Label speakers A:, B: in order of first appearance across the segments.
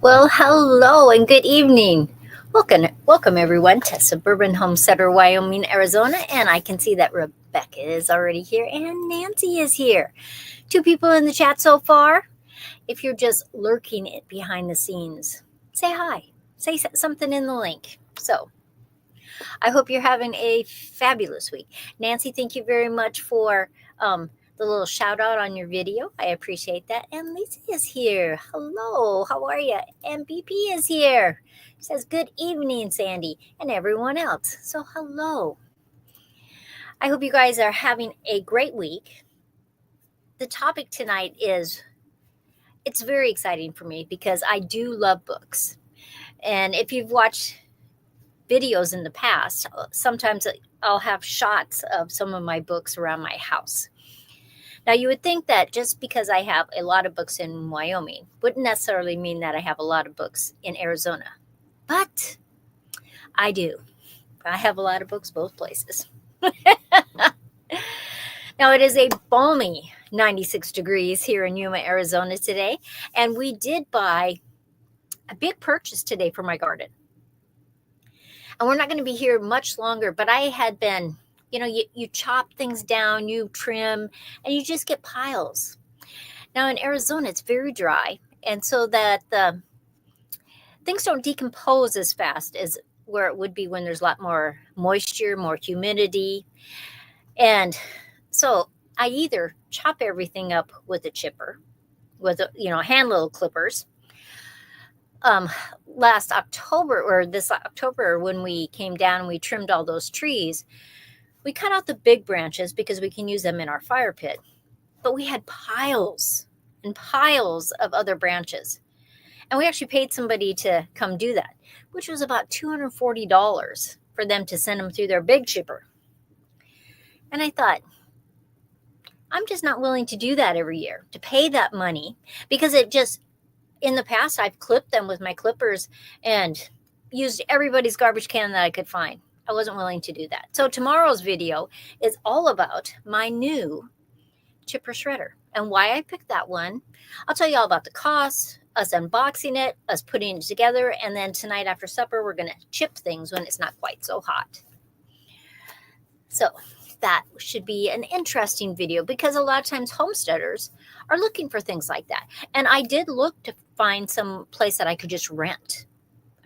A: Well, hello and good evening. Welcome everyone to Suburban Homesteader, Wyoming, Arizona. And I can see that Rebecca is already here and Nancy is here. 2 people in the chat so far. If you're just lurking it behind the scenes, say hi. Say something in the link. So I hope you're having a fabulous week. Nancy, thank you very much for the little shout out on your video. I appreciate that. And Lisa is here. Hello, how are you? And BP is here. Says good evening, Sandi, and everyone else. So hello. I hope you guys are having a great week. The topic tonight it's very exciting for me because I do love books. And if you've watched videos in the past, sometimes I'll have shots of some of my books around my house. Now, you would think that just because I have a lot of books in Wyoming wouldn't necessarily mean that I have a lot of books in Arizona. But I do. I have a lot of books both places. Now, it is a balmy 96 degrees here in Yuma, Arizona today. And we did buy a big purchase today for my garden. And we're not going to be here much longer, but I had been... you chop things down, you trim, and you just get piles. Now in Arizona, it's very dry, and so that the things don't decompose as fast as where it would be when there's a lot more moisture, more humidity. And so I either chop everything up with a chipper, with hand little clippers. Last October, or this October, when we came down and we trimmed all those trees, we cut out the big branches because we can use them in our fire pit. But we had piles and piles of other branches. And we actually paid somebody to come do that, which was about $240 for them to send them through their big chipper. And I thought, I'm just not willing to do that every year, to pay that money, because in the past, I've clipped them with my clippers and used everybody's garbage can that I could find. I wasn't willing to do that. So tomorrow's video is all about my new chipper shredder and why I picked that one. I'll tell you all about the cost, us unboxing it, us putting it together, and then tonight after supper, we're going to chip things when it's not quite so hot. So that should be an interesting video because a lot of times homesteaders are looking for things like that. And I did look to find some place that I could just rent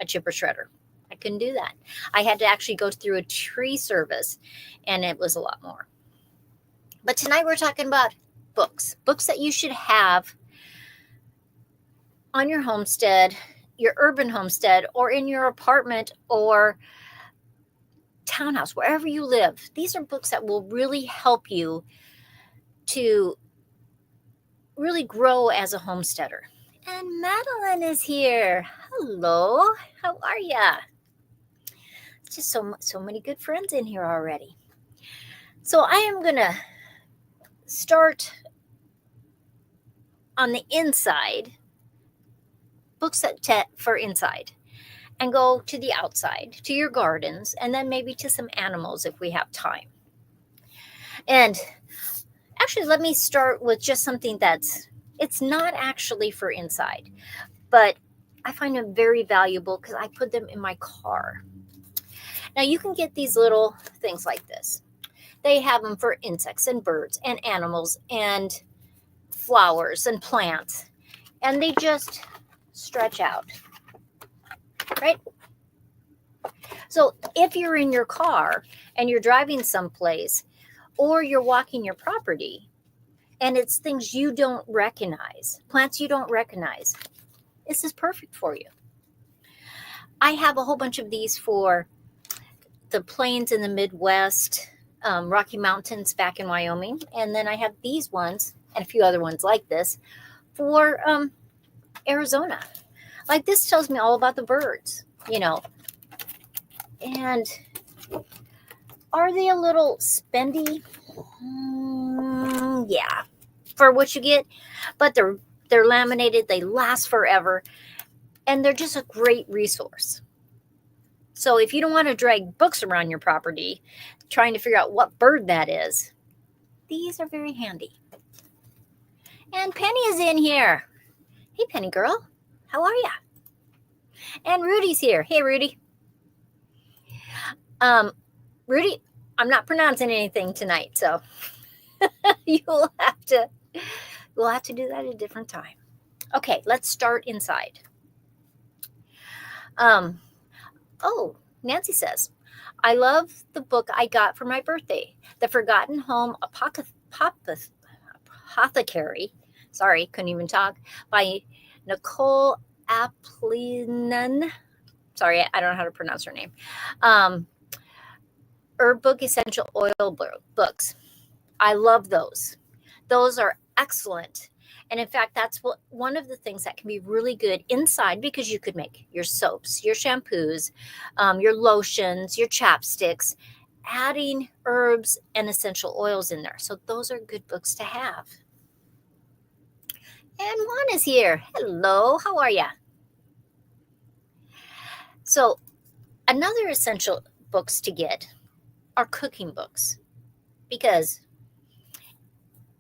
A: a chipper shredder. I couldn't do that. I had to actually go through a tree service, and it was a lot more. But tonight we're talking about books that you should have on your homestead, your urban homestead, or in your apartment or townhouse, wherever you live. These are books that will really help you to really grow as a homesteader. And Madeline is here. Hello, how are ya? Just so many good friends in here already. So I am going to start on the inside, books for inside, and go to the outside, to your gardens, and then maybe to some animals if we have time. And actually, let me start with just something it's not actually for inside, but I find them very valuable because I put them in my car. Now, you can get these little things like this. They have them for insects and birds and animals and flowers and plants. And they just stretch out, right? So if you're in your car and you're driving someplace or you're walking your property and it's things you don't recognize, plants you don't recognize, this is perfect for you. I have a whole bunch of these for the plains in the Midwest, Rocky Mountains back in Wyoming. And then I have these ones and a few other ones like this for Arizona. Like this tells me all about the birds, And are they a little spendy? Yeah, for what you get. But they're laminated. They last forever. And they're just a great resource. So if you don't want to drag books around your property, trying to figure out what bird that is, these are very handy. And Penny is in here. Hey, Penny girl. How are ya? And Rudy's here. Hey, Rudy. Rudy, I'm not pronouncing anything tonight, so we'll have to do that at a different time. Okay, let's start inside. Nancy says, I love the book I got for my birthday, The Forgotten Home Apothecary. Sorry, couldn't even talk. By Nicole Applinen. Sorry, I don't know how to pronounce her name. Herb Book Essential Oil books. I love those. Those are excellent. And in fact, that's one of the things that can be really good inside, because you could make your soaps, your shampoos, your lotions, your chapsticks, adding herbs and essential oils in there. So those are good books to have. And Juan is here. Hello, how are you? So another essential books to get are cooking books, because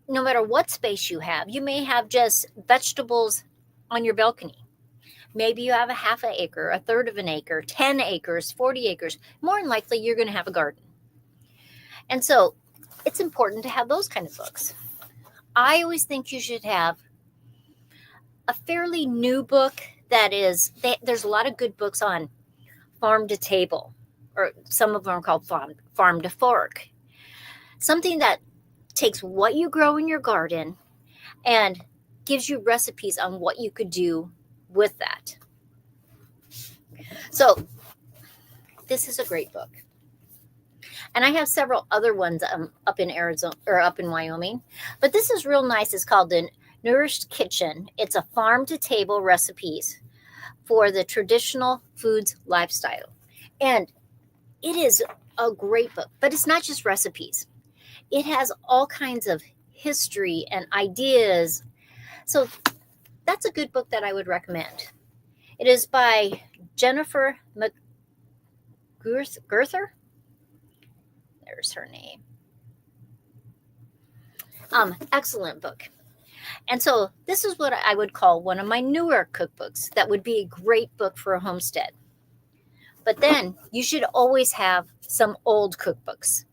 A: no matter what space you have, you may have just vegetables on your balcony. Maybe you have a half an acre, a third of an acre, 10 acres, 40 acres. More than likely, you're going to have a garden. And so it's important to have those kind of books. I always think you should have a fairly new book that is, there's a lot of good books on farm to table, or some of them are called farm to fork. Something that takes what you grow in your garden and gives you recipes on what you could do with that. So this is a great book. And I have several other ones up in Arizona, or up in Wyoming, but this is real nice. It's called The Nourished Kitchen. It's a farm to table recipes for the traditional foods lifestyle. And it is a great book, but it's not just recipes. It has all kinds of history and ideas. So that's a good book that I would recommend. It is by Jennifer McGurther. There's her name. Excellent book. And so this is what I would call one of my newer cookbooks that would be a great book for a homestead. But then you should always have some old cookbooks.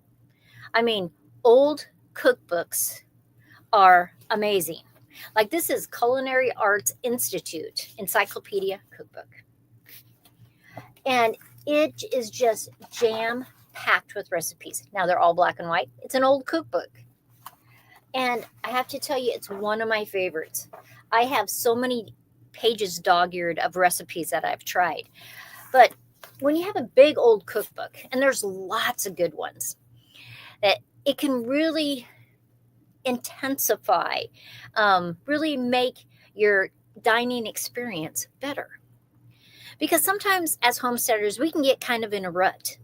A: I mean, old cookbooks are amazing. Like this is Culinary Arts Institute Encyclopedia Cookbook. And it is just jam-packed with recipes. Now they're all black and white. It's an old cookbook. And I have to tell you, it's one of my favorites. I have so many pages dog-eared of recipes that I've tried. But when you have a big old cookbook, and there's lots of good ones, that it can really intensify, really make your dining experience better. Because sometimes as homesteaders, we can get kind of in a rut.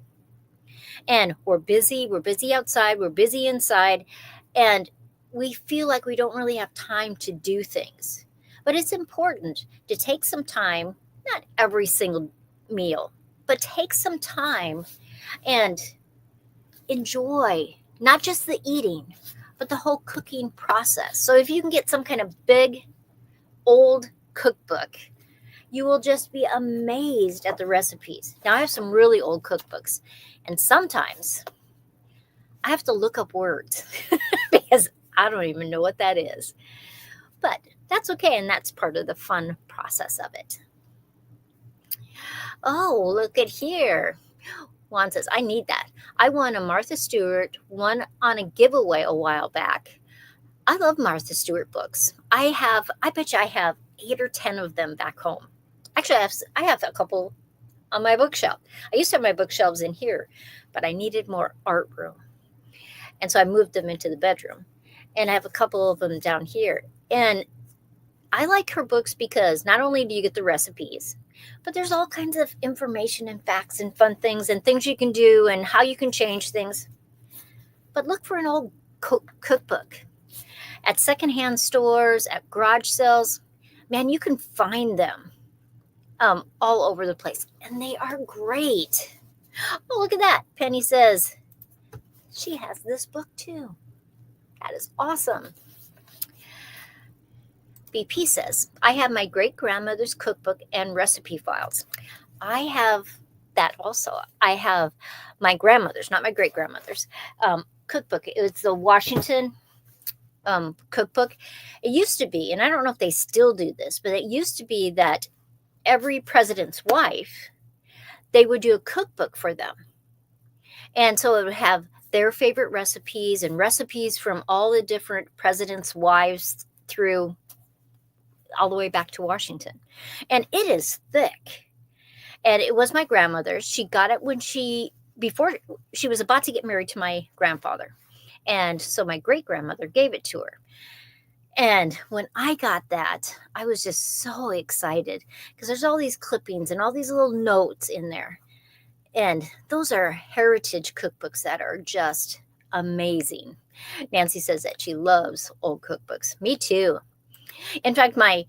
A: And we're busy outside, we're busy inside, and we feel like we don't really have time to do things. But it's important to take some time, not every single meal, but take some time and enjoy not just the eating, but the whole cooking process. So if you can get some kind of big, old cookbook, you will just be amazed at the recipes. Now, I have some really old cookbooks, and sometimes I have to look up words because I don't even know what that is. But that's okay, and that's part of the fun process of it. Oh, look at here. Juan says, I need that. I won a Martha Stewart one on a giveaway a while back. I love Martha Stewart books. I bet you I have 8 or 10 of them back home. Actually, I have a couple on my bookshelf. I used to have my bookshelves in here, but I needed more art room. And so I moved them into the bedroom. And I have a couple of them down here. And I like her books because not only do you get the recipes, but there's all kinds of information and facts and fun things and things you can do and how you can change things. But look for an old cookbook. At secondhand stores, at garage sales, man, you can find them all over the place. And they are great. Oh, look at that. Penny says she has this book too. That is awesome. BP says, I have my great-grandmother's cookbook and recipe files. I have that also. I have my grandmother's, not my great-grandmother's, cookbook. It's the Washington cookbook. It used to be, and I don't know if they still do this, but it used to be that every president's wife, they would do a cookbook for them. And so it would have their favorite recipes and recipes from all the different presidents' wives through all the way back to Washington. And it is thick. And it was my grandmother's. She got it before she was about to get married to my grandfather. And so my great-grandmother gave it to her. And when I got that, I was just so excited because there's all these clippings and all these little notes in there. And those are heritage cookbooks that are just amazing. Nancy says that she loves old cookbooks. Me too. In fact, my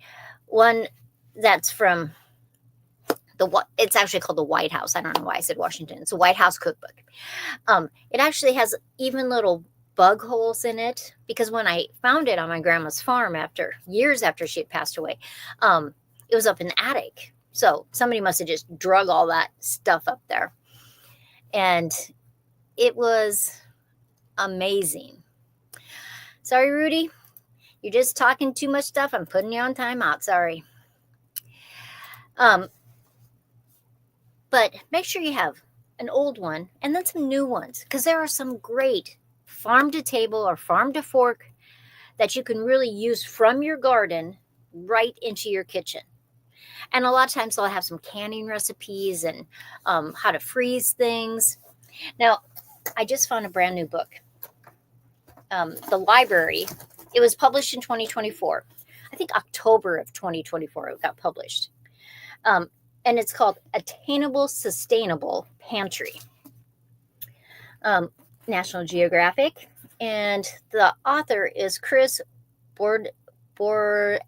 A: one that's from it's actually called the White House. I don't know why I said Washington. It's a White House cookbook. It actually has even little bug holes in it because when I found it on my grandma's farm years after she had passed away, it was up in the attic. So somebody must have just drug all that stuff up there. And it was amazing. Sorry, Rudy. You're just talking too much stuff. I'm putting you on timeout. Sorry. But make sure you have an old one and then some new ones because there are some great farm to table or farm to fork that you can really use from your garden right into your kitchen. And a lot of times they'll have some canning recipes and how to freeze things. Now, I just found a brand new book. The library, it was published in 2024. I think October of 2024 it got published. And it's called Attainable Sustainable Pantry. National Geographic. And the author is Chris Boressa.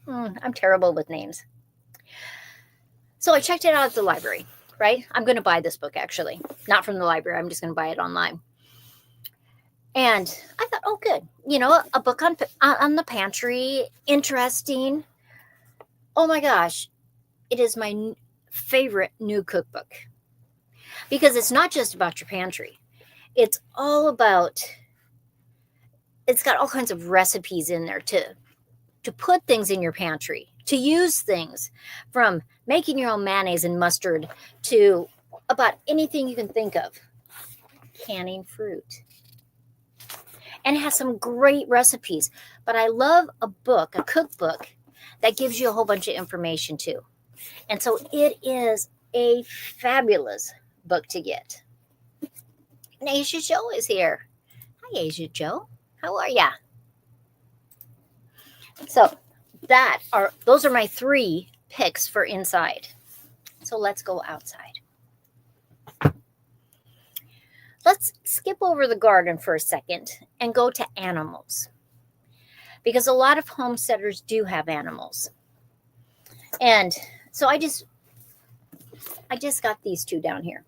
A: I'm terrible with names. So I checked it out at the library, right? I'm going to buy this book, actually. Not from the library. I'm just going to buy it online. And I thought, oh, good. You know, a book on the pantry. Interesting. Oh, my gosh. It is my favorite new cookbook. Because it's not just about your pantry. It's all about, it's got all kinds of recipes in there to put things in your pantry, to use things from making your own mayonnaise and mustard to about anything you can think of. Canning fruit. And it has some great recipes. But I love a cookbook, that gives you a whole bunch of information too. And so it is a fabulous book to get. And Asia Joe is here. Hi, Asia Joe. How are ya? So those are my 3 picks for inside. So let's go outside. Let's skip over the garden for a second and go to animals. Because a lot of homesteaders do have animals. And so I just got these 2 down here.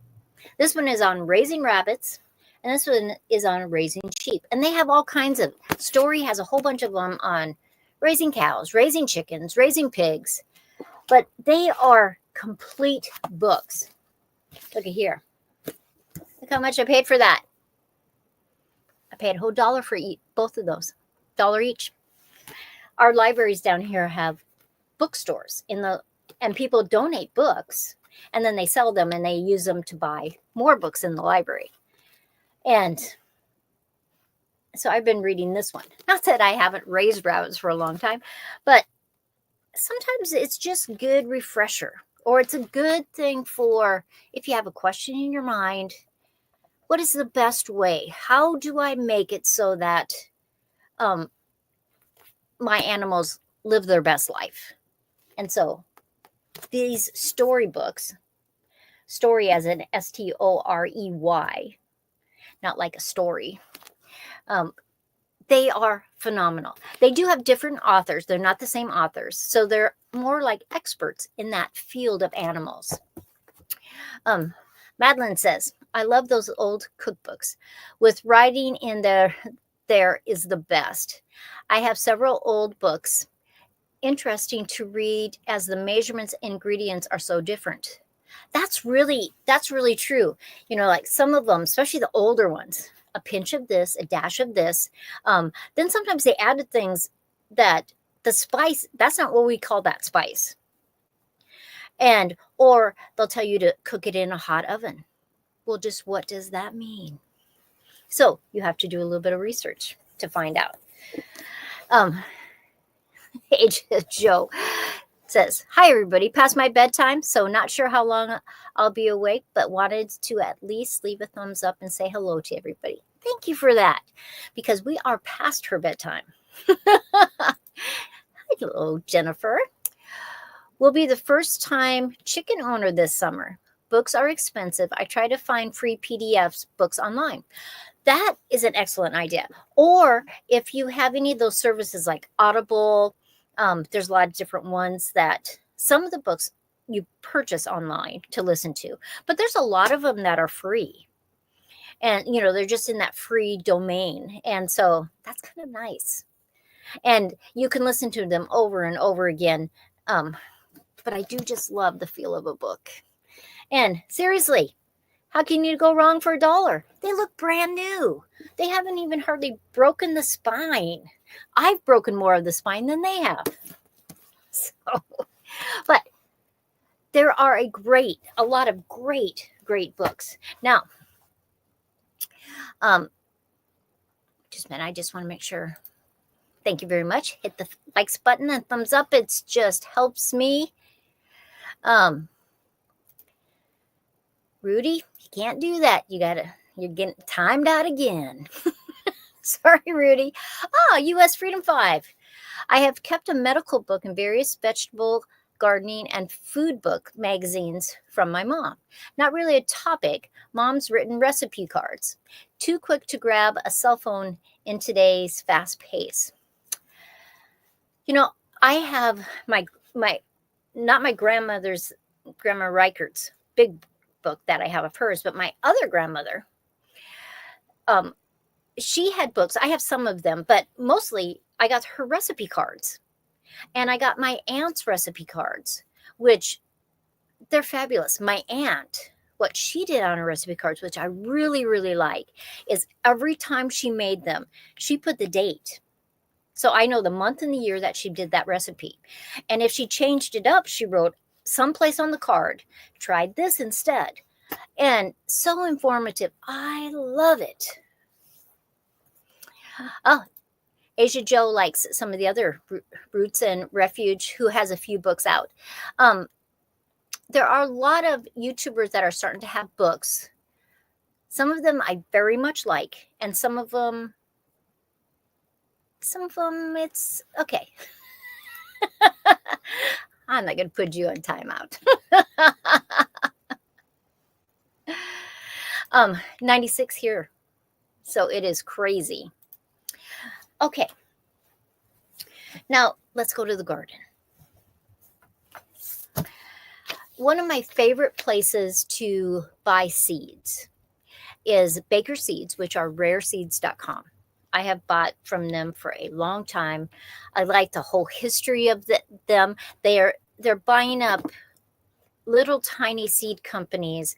A: This one is on raising rabbits, and this one is on raising sheep. And they have all kinds of, Story has a whole bunch of them on raising cows, raising chickens, raising pigs. But they are complete books. Look at here. Look how much I paid for that. I paid a whole $1 for both of those. $1 each. Our libraries down here have bookstores and people donate books and then they sell them and they use them to buy more books in the library. And so I've been reading this one. Not that I haven't raised rabbits for a long time, but sometimes it's just good refresher, or it's a good thing for if you have a question in your mind, what is the best way? How do I make it so that my animals live their best life? And so these storybooks, story as in STOREY, not like a story, they are phenomenal. They do have different authors. They're not the same authors. So they're more like experts in that field of animals. Madeline says, I love those old cookbooks with writing in there there is the best. I have several old books, interesting to read as the measurements and ingredients are so different. That's really true. You know, like some of them, especially the older ones, a pinch of this, a dash of this. Then sometimes they added things that the spice, that's not what we call that spice. And, or they'll tell you to cook it in a hot oven. Well, just what does that mean? So you have to do a little bit of research to find out. Joe says, hi, everybody. Past my bedtime, so not sure how long I'll be awake, but wanted to at least leave a thumbs up and say hello to everybody. Thank you for that, because we are past her bedtime. Hello, Jennifer. Will be the first time chicken owner this summer. Books are expensive. I try to find free PDFs books online. That is an excellent idea. Or if you have any of those services like Audible, there's a lot of different ones that some of the books you purchase online to listen to, but there's a lot of them that are free. And, you know, they're just in that free domain. And so that's kind of nice. And you can listen to them over and over again. But I do just love the feel of a book. And seriously, how can you go wrong for $1? They look brand new. They haven't even hardly broken the spine. I've broken more of the spine than they have. So, but there are a lot of great books. Now, just a minute, I just want to make sure. Thank you very much. Hit the likes button and thumbs up. It just helps me. Rudy, you can't do that. You're getting timed out again. Sorry, Rudy. U.S. Freedom 5. I have kept a medical book and various vegetable, gardening, and food book magazines from my mom. Not really a topic. Mom's written recipe cards. Too quick to grab a cell phone in today's fast pace. You know, I have not my grandmother's, Grandma Reichert's big book that I have of hers, but my other grandmother, she had books. I have some of them, but mostly I got her recipe cards. And I got my aunt's recipe cards, which they're fabulous. My aunt, what she did on her recipe cards, which I really, really like, is every time she made them, she put the date. So I know the month and the year that she did that recipe. And if she changed it up, she wrote someplace on the card, tried this instead. And so informative. I love it. Oh, Asia Joe likes some of the other Roots and Refuge, who has a few books out. There are a lot of YouTubers that are starting to have books. Some of them I very much like, and some of them it's okay. I'm not going to put you on timeout. 96 here. So it is crazy. Okay. Now let's go to the garden. One of my favorite places to buy seeds is Baker Seeds, which are rareseeds.com. I have bought from them for a long time. I like the whole history of them. They're buying up little tiny seed companies,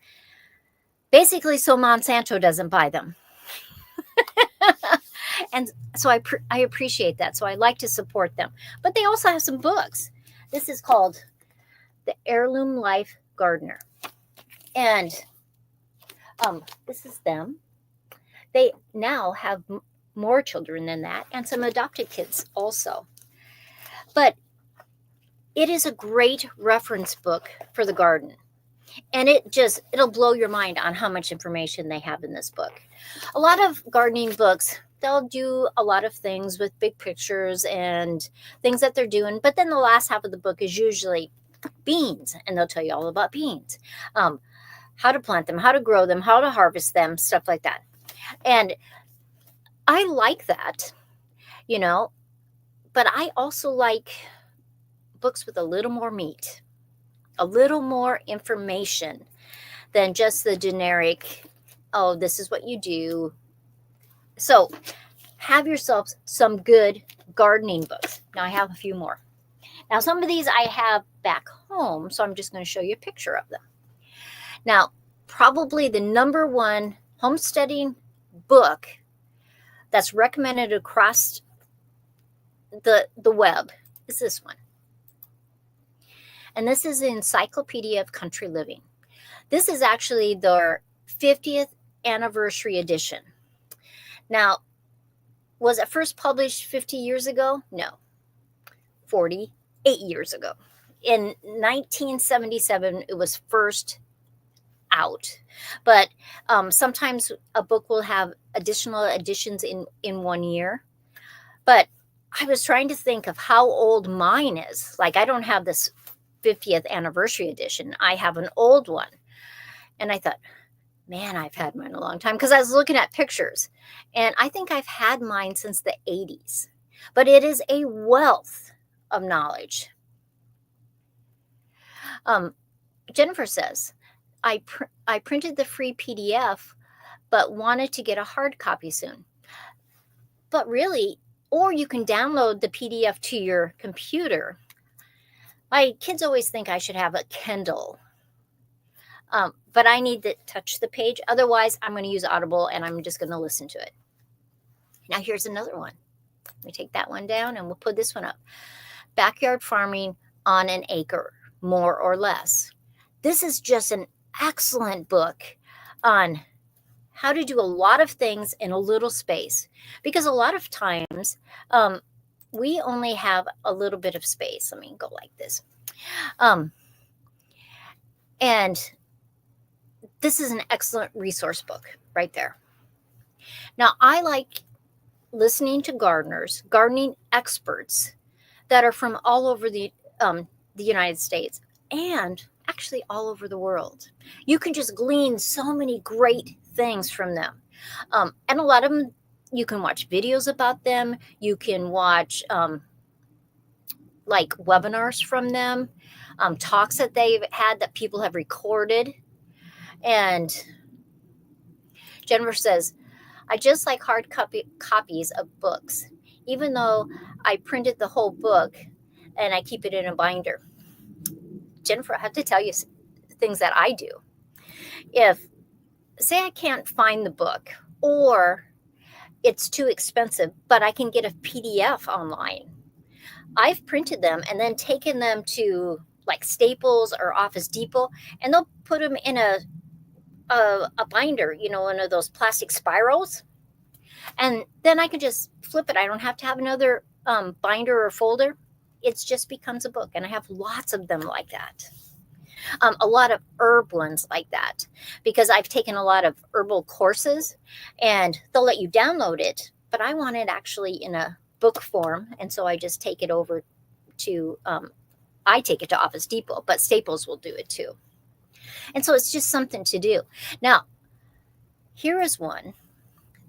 A: basically so Monsanto doesn't buy them. And so I appreciate that. So I like to support them. But they also have some books. This is called The Heirloom Life Gardener. And this is them. They now have more children than that, and some adopted kids also. But it is a great reference book for the garden. And it'll blow your mind on how much information they have in this book. A lot of gardening books, they'll do a lot of things with big pictures and things that they're doing. But then the last half of the book is usually beans, and they'll tell you all about beans, how to plant them, how to grow them, how to harvest them, stuff like that. And I like that, but I also like books with a little more meat, a little more information than just the generic, oh, this is what you do. So have yourself some good gardening books. Now I have a few more. Now some of these I have back home, so I'm just going to show you a picture of them. Now, probably the number one homesteading book that's recommended across the web is this one. And this is the Encyclopedia of Country Living. This is actually their 50th anniversary edition. Now, was it first published 50 years ago? No, 48 years ago. In 1977, it was first out. But sometimes a book will have additional editions in 1 year. But I was trying to think of how old mine is. Like, I don't have this 50th anniversary edition. I have an old one. And I thought, man, I've had mine a long time, because I was looking at pictures. And I think I've had mine since the 80s. But it is a wealth of knowledge. Jennifer says, I printed the free PDF, but wanted to get a hard copy soon. But really, or you can download the PDF to your computer. My kids always think I should have a Kindle, but I need to touch the page. Otherwise, I'm going to use Audible, and I'm just going to listen to it. Now, here's another one. Let me take that one down, and we'll put this one up. Backyard Farming on an Acre, More or Less. This is just an excellent book on how to do a lot of things in a little space, because a lot of times we only have a little bit of space. Let me go like this. And this is an excellent resource book right there. Now, I like listening to gardeners, gardening experts that are from all over the United States and actually all over the world. You can just glean so many great things from them. And a lot of them, you can watch videos about them. You can watch like webinars from them, talks that they've had that people have recorded. And Jennifer says, I just like hard copies of books, even though I printed the whole book and I keep it in a binder. Jennifer, I have to tell you things that I do. If, say, I can't find the book or it's too expensive, but I can get a PDF online, I've printed them and then taken them to like Staples or Office Depot, and they'll put them in a binder, one of those plastic spirals. And then I can just flip it. I don't have to have another binder or folder. It just becomes a book. And I have lots of them like that. A lot of herb ones like that, because I've taken a lot of herbal courses and they'll let you download it, but I want it actually in a book form. And so I just take it over to, I take it to Office Depot, but Staples will do it too. And so it's just something to do. Now, here is one.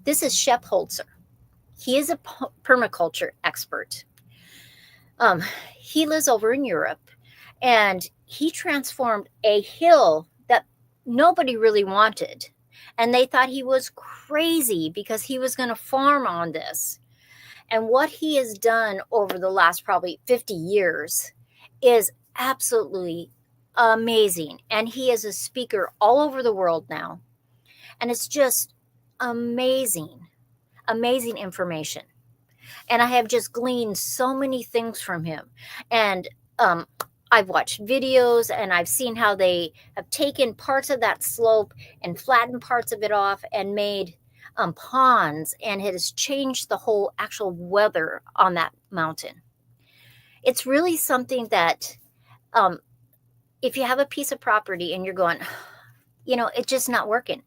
A: This is Shep Holzer. He is a permaculture expert. He lives over in Europe, and he transformed a hill that nobody really wanted. And they thought he was crazy because he was going to farm on this. And what he has done over the last probably 50 years is absolutely amazing. And he is a speaker all over the world now. And it's just amazing information. And I have just gleaned so many things from him. And I've watched videos and I've seen how they have taken parts of that slope and flattened parts of it off and made ponds, and it has changed the whole actual weather on that mountain. It's really something that if you have a piece of property and you're going, it's just not working,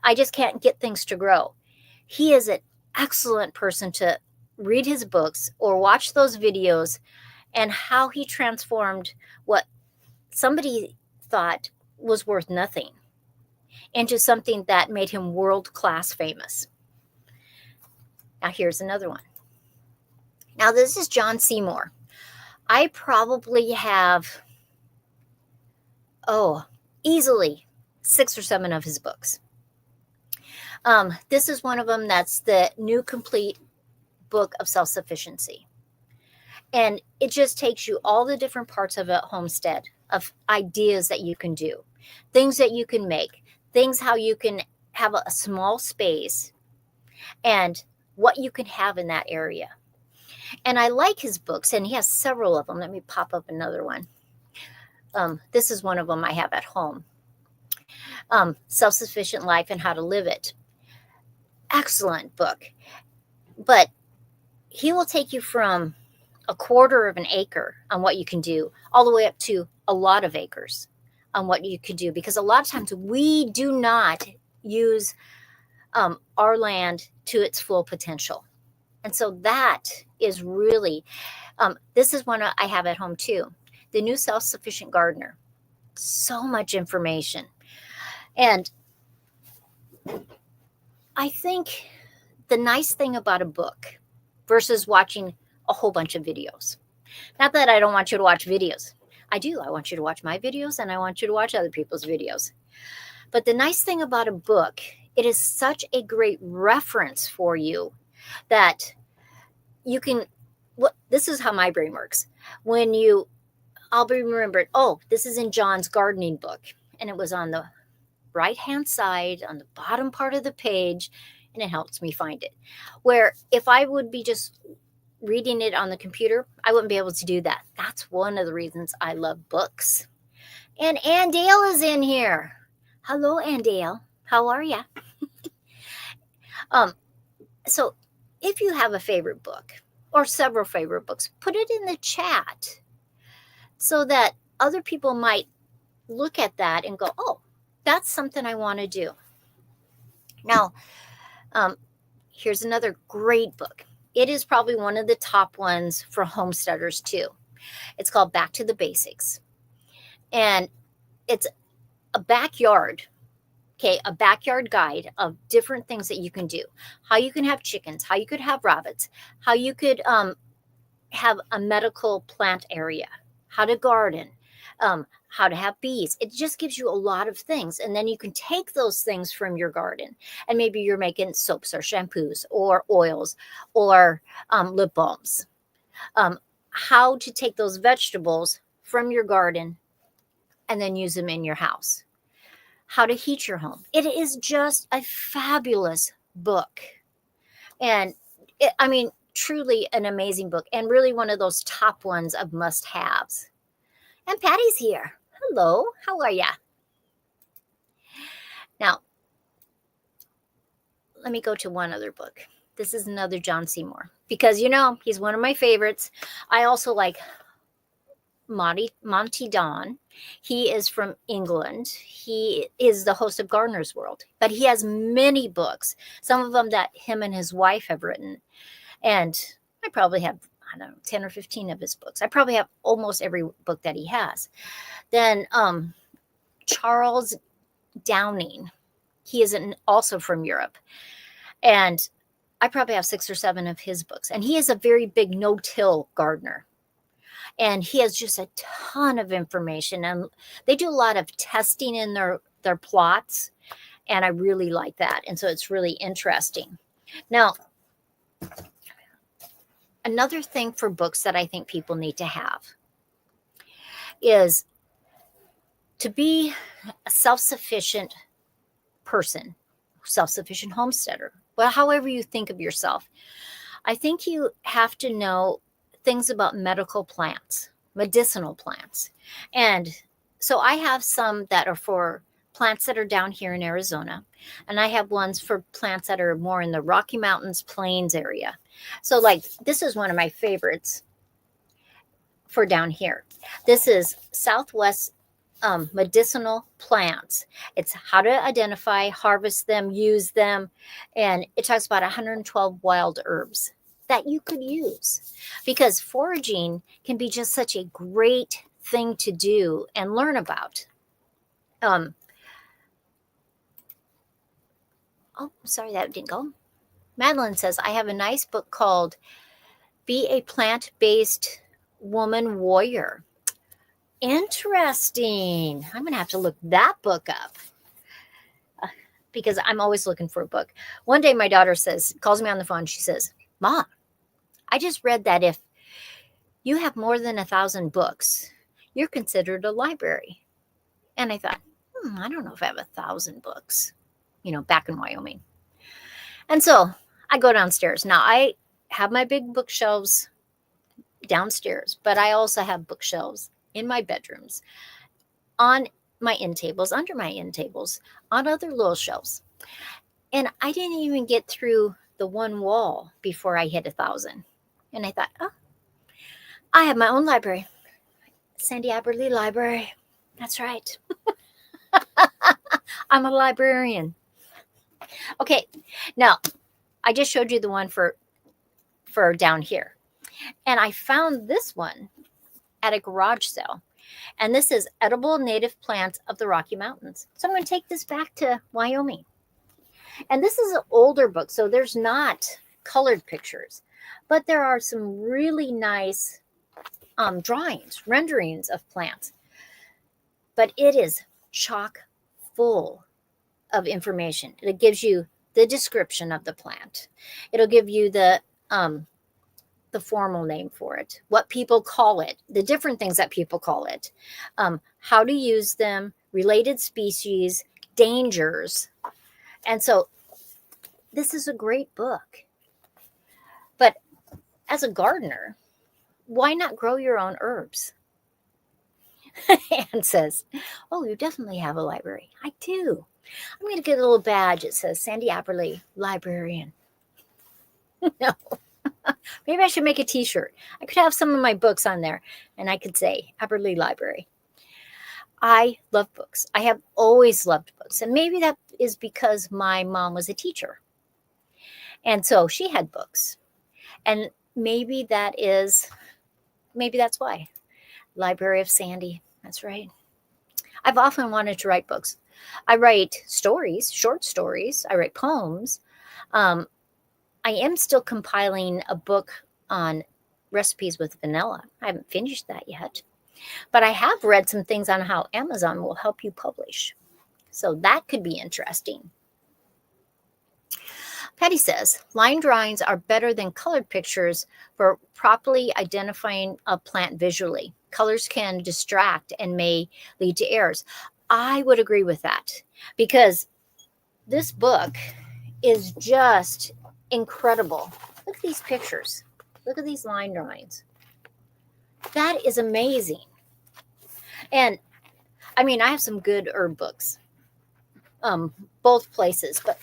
A: I just can't get things to grow, he is an excellent person to read his books or watch those videos, and how he transformed what somebody thought was worth nothing into something that made him world-class famous. Now, here's another one. Now, this is John Seymour. I probably have, easily 6 or 7 of his books. This is one of them. That's the New Complete book of self-sufficiency. And it just takes you all the different parts of a homestead, of ideas that you can do, things that you can make, things how you can have a small space and what you can have in that area. And I like his books, and he has several of them. Let me pop up another one. This is one of them I have at home. Self-Sufficient Life and How to Live It. Excellent book. But he will take you from a quarter of an acre on what you can do all the way up to a lot of acres on what you could do, because a lot of times we do not use our land to its full potential. And so that is really, this is one I have at home too, The New Self-Sufficient Gardener. So much information. And I think the nice thing about a book versus watching a whole bunch of videos, not that I don't want you to watch videos. I do. I want you to watch my videos, and I want you to watch other people's videos. But the nice thing about a book, it is such a great reference for you that you can, this is how my brain works. I'll be remembered, oh, this is in John's gardening book. And it was on the right-hand side, on the bottom part of the page, and it helps me find it. Where if I would be just reading it on the computer, I wouldn't be able to do that. That's one of the reasons I love books. And Ann Dale is in here. Hello, Ann Dale. How are ya? So if you have a favorite book or several favorite books, put it in the chat so that other people might look at that and go, oh, that's something I want to do. Now, here's another great book. It is probably one of the top ones for homesteaders too. It's called Back to the Basics. And it's a backyard guide of different things that you can do. How you can have chickens, how you could have rabbits, how you could have a medical plant area, how to garden, how to have bees. It just gives you a lot of things. And then you can take those things from your garden, and maybe you're making soaps or shampoos or oils or lip balms. How to take those vegetables from your garden and then use them in your house. How to heat your home. It is just a fabulous book. And truly an amazing book, and really one of those top ones of must-haves. And Patty's here. Hello, how are ya? Now, let me go to one other book. This is another John Seymour, because he's one of my favorites. I also like Monty Don. He is from England. He is the host of Gardener's World, but he has many books, some of them that him and his wife have written. And I probably have, 10 or 15 of his books. I probably have almost every book that he has. Then Charles Downing, he is also from Europe. And I probably have 6 or 7 of his books. And he is a very big no-till gardener. And he has just a ton of information. And they do a lot of testing in their plots. And I really like that. And so it's really interesting. Now, another thing for books that I think people need to have is to be a self-sufficient person, self-sufficient homesteader. Well, however you think of yourself, I think you have to know things about medicinal plants. And so I have some that are for plants that are down here in Arizona, and I have ones for plants that are more in the Rocky Mountains Plains area. So like this is one of my favorites for down here. This is Southwest medicinal plants. It's how to identify, harvest them, use them, and it talks about 112 wild herbs that you could use, because foraging can be just such a great thing to do and learn about. Oh, sorry, that didn't go. Madeline says, I have a nice book called Be a Plant-Based Woman Warrior. Interesting. I'm going to have to look that book up because I'm always looking for a book. One day my daughter calls me on the phone. She says, Mom, I just read that if you have more than 1,000 books, you're considered a library. And I thought, I don't know if I have 1,000 books, back in Wyoming. And so I go downstairs. Now I have my big bookshelves downstairs, but I also have bookshelves in my bedrooms, on my end tables, under my end tables, on other little shelves. And I didn't even get through the one wall before I hit 1,000. And I thought, I have my own library. Sandi Aberle Library. That's right. I'm a librarian. Okay, now I just showed you the one for down here. And I found this one at a garage sale. And this is Edible Native Plants of the Rocky Mountains. So I'm going to take this back to Wyoming. And this is an older book, so there's not colored pictures. But there are some really nice drawings, renderings of plants. But it is chock full of information. It gives you the description of the plant. It'll give you the formal name for it, what people call it, the different things that people call it, how to use them, related species, dangers. And so this is a great book. But as a gardener, why not grow your own herbs? Anne says, you definitely have a library. I do. I'm going to get a little badge. It says Sandi Aberle Librarian. No. Maybe I should make a t-shirt. I could have some of my books on there and I could say Aberle Library. I love books. I have always loved books. And maybe that is because my mom was a teacher. And so she had books. And maybe that's why. Library of Sandi. That's right. I've often wanted to write books. I write stories, short stories. I write poems. I am still compiling a book on recipes with vanilla. I haven't finished that yet. But I have read some things on how Amazon will help you publish. So that could be interesting. Patty says, line drawings are better than colored pictures for properly identifying a plant visually. Colors can distract and may lead to errors. I would agree with that because this book is just incredible. Look at these pictures. Look at these line drawings. That is amazing. And I mean, I have some good herb books, both places, but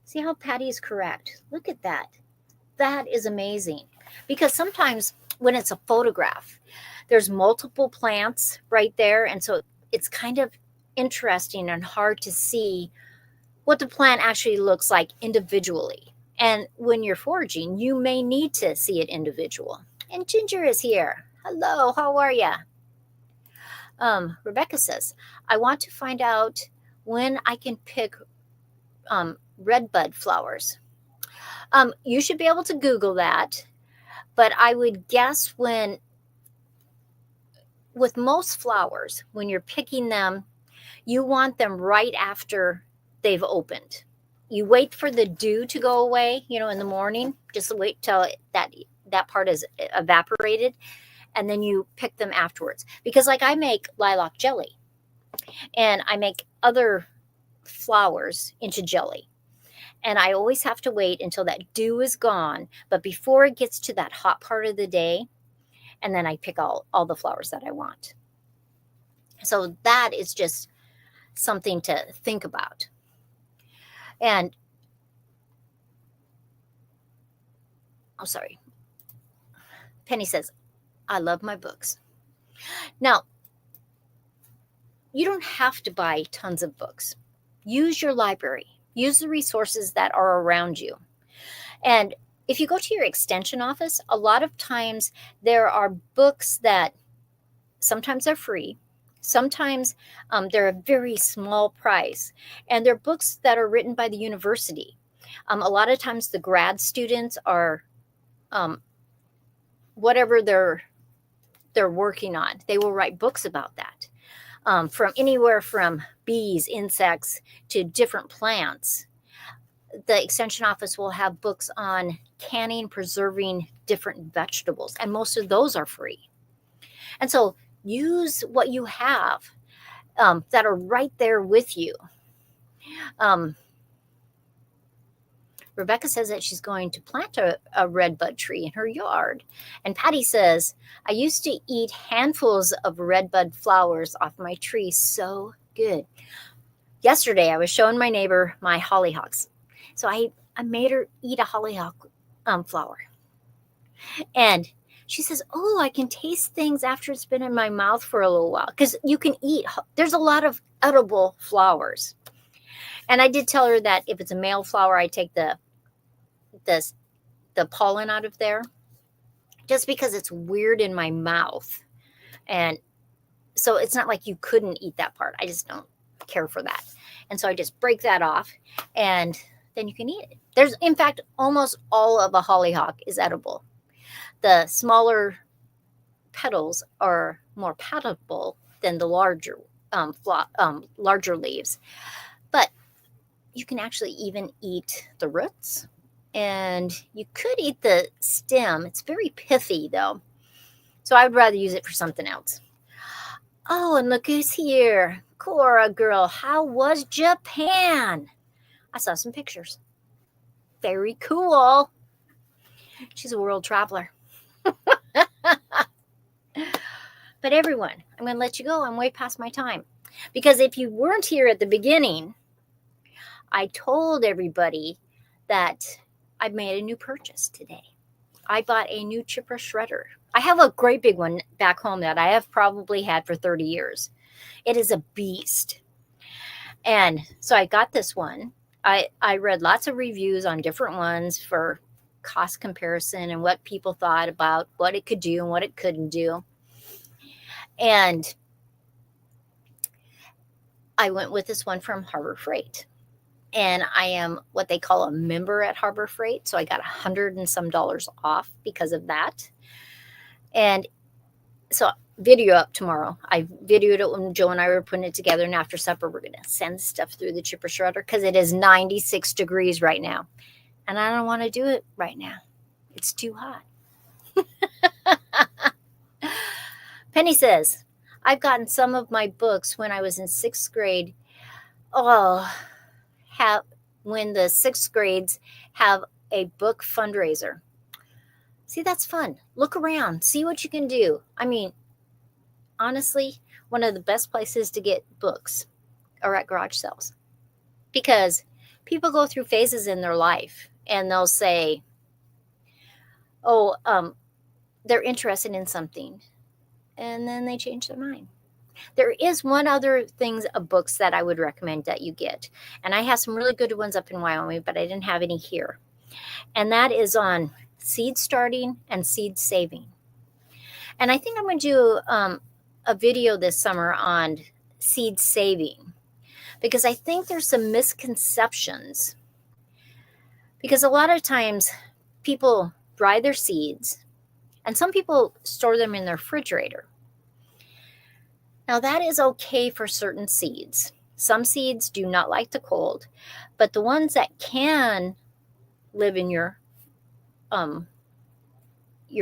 A: see how Patty is correct. Look at that. That is amazing. Because sometimes when it's a photograph, there's multiple plants right there. And so it's kind of interesting and hard to see what the plant actually looks like individually. And when you're foraging, you may need to see it individual. And Ginger is here. Hello, how are you? Rebecca says, I want to find out when I can pick red bud flowers. You should be able to Google that. But I would guess with most flowers, when you're picking them, you want them right after they've opened. You wait for the dew to go away, in the morning. Just wait till that part is evaporated, and then you pick them afterwards. Because like I make lilac jelly, and I make other flowers into jelly. And I always have to wait until that dew is gone, but before it gets to that hot part of the day, and then I pick all the flowers that I want. So that is just something to think about. And sorry. Penny says, I love my books. Now, you don't have to buy tons of books. Use your library. Use the resources that are around you. And if you go to your extension office, a lot of times there are books that sometimes are free. Sometimes they're a very small price. And they're books that are written by the university. A lot of times the grad students are whatever they're working on. They will write books about that. From anywhere from bees, insects, to different plants. The extension office will have books on canning, preserving different vegetables, and most of those are free. And so use what you have that are right there with you. Rebecca says that she's going to plant a redbud tree in her yard. And Patty says, I used to eat handfuls of redbud flowers off my tree. So good. Yesterday, I was showing my neighbor my hollyhocks. So I made her eat a hollyhock flower. And she says, oh, I can taste things after it's been in my mouth for a little while. Because you can eat. There's a lot of edible flowers. And I did tell her that if it's a male flower, I take the pollen out of there, just because it's weird in my mouth. And so it's not like you couldn't eat that part. I just don't care for that. And so I just break that off, and then you can eat it. There's, in fact, almost all of a hollyhock is edible. The smaller petals are more palatable than the larger leaves. But you can actually even eat the roots, and you could eat the stem. It's very pithy, though. So I would rather use it for something else. Oh, and look who's here. Cora girl, how was Japan? I saw some pictures. Very cool. She's a world traveler. But everyone, I'm going to let you go. I'm way past my time. Because if you weren't here at the beginning, I told everybody that I made a new purchase today. I bought a new chipper shredder. I have a great big one back home that I have probably had for 30 years. It is a beast. And so I got this one. I read lots of reviews on different ones for cost comparison and what people thought about what it could do and what it couldn't do. And I went with this one from Harbor Freight. And I am what they call a member at Harbor Freight. So I got $100 and some off because of that. And so video up tomorrow. I videoed it when Joe and I were putting it together. And after supper, we're going to send stuff through the chipper shredder because it is 96 degrees right now. And I don't want to do it right now. It's too hot. Penny says, I've gotten some of my books when I was in 6th grade. When the 6th grades have a book fundraiser. See, that's fun. Look around. See what you can do. I mean, honestly, one of the best places to get books are at garage sales. Because people go through phases in their life and they'll say, they're interested in something. And then they change their mind. There is one other thing of books that I would recommend that you get. And I have some really good ones up in Wyoming, but I didn't have any here. And that is on seed starting and seed saving. And I think I'm going to do a video this summer on seed saving, because I think there's some misconceptions. Because a lot of times people dry their seeds, and some people store them in their refrigerator. Now, that is okay for certain seeds. Some seeds do not like the cold, but the ones that can live in your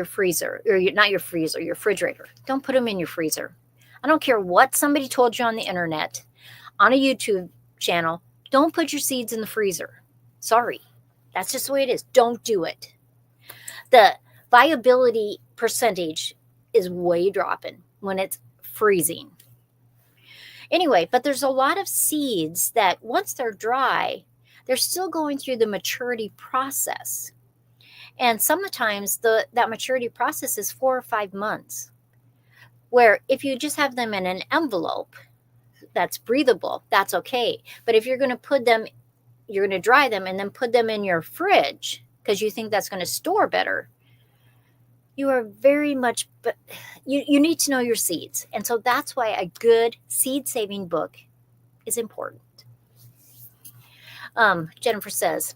A: freezer, or not your freezer, your refrigerator. Don't put them in your freezer. I don't care what somebody told you on the internet, on a YouTube channel. Don't put your seeds in the freezer. Sorry. That's just the way it is. Don't do it. The viability percentage is way dropping when it's freezing. Anyway, but there's a lot of seeds that once they're dry, they're still going through the maturity process. And sometimes that maturity process is 4 or 5 months. Where if you just have them in an envelope that's breathable, that's okay. But if you're going to put them, you're going to dry them and then put them in your fridge because you think that's going to store better, you are very much, but you need to know your seeds. And so that's why a good seed saving book is important. Jennifer says,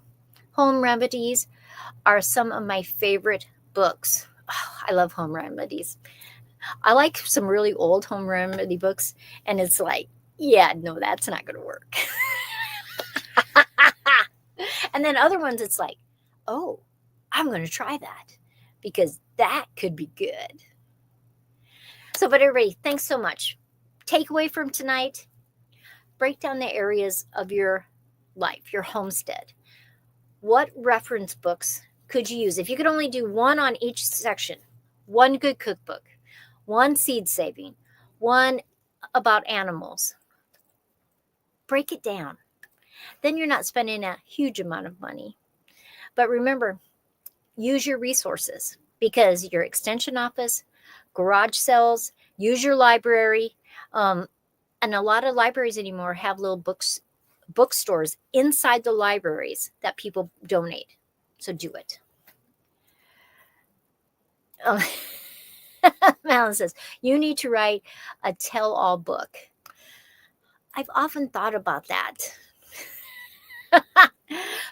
A: Home Remedies are some of my favorite books. Oh, I love home remedies. I like some really old home remedy books, and it's like, yeah, no, that's not going to work. And then other ones, it's like, oh, I'm going to try that because that could be good. So, but everybody, thanks so much. Takeaway from tonight, break down the areas of your life, your homestead. What reference books could you use? If you could only do one on each section, one good cookbook, one seed saving, one about animals, break it down. Then you're not spending a huge amount of money. But remember, use your resources because your extension office, garage sales, use your library. And a lot of libraries anymore have little bookstores inside the libraries that people donate. So do it. Malin says, you need to write a tell-all book. I've often thought about that.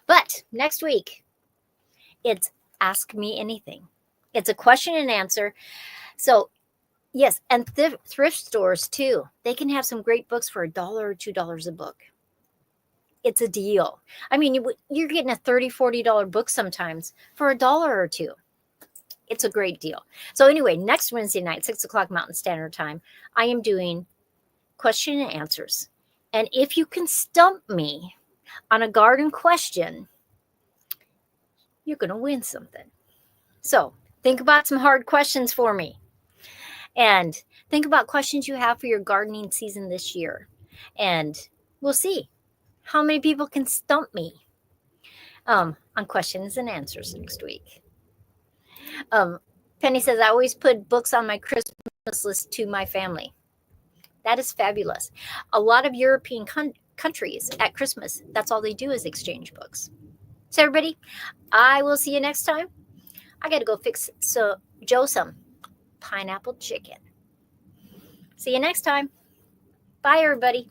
A: But next week, it's Ask Me Anything. It's a question and answer. So, yes, and thrift stores too. They can have some great books for $1 or $2 a book. It's a deal. I mean, you're getting a $30, $40 book sometimes for $1 or $2. It's a great deal. So anyway, next Wednesday night, 6 o'clock Mountain Standard Time, I am doing question and answers. And if you can stump me on a garden question, you're going to win something. So think about some hard questions for me. And think about questions you have for your gardening season this year. And we'll see how many people can stump me on questions and answers next week. Penny says, I always put books on my Christmas list to my family. That is fabulous. A lot of European countries at Christmas, that's all they do is exchange books. So everybody, I will see you next time. I got to go fix Joe some pineapple chicken. See you next time. Bye, everybody.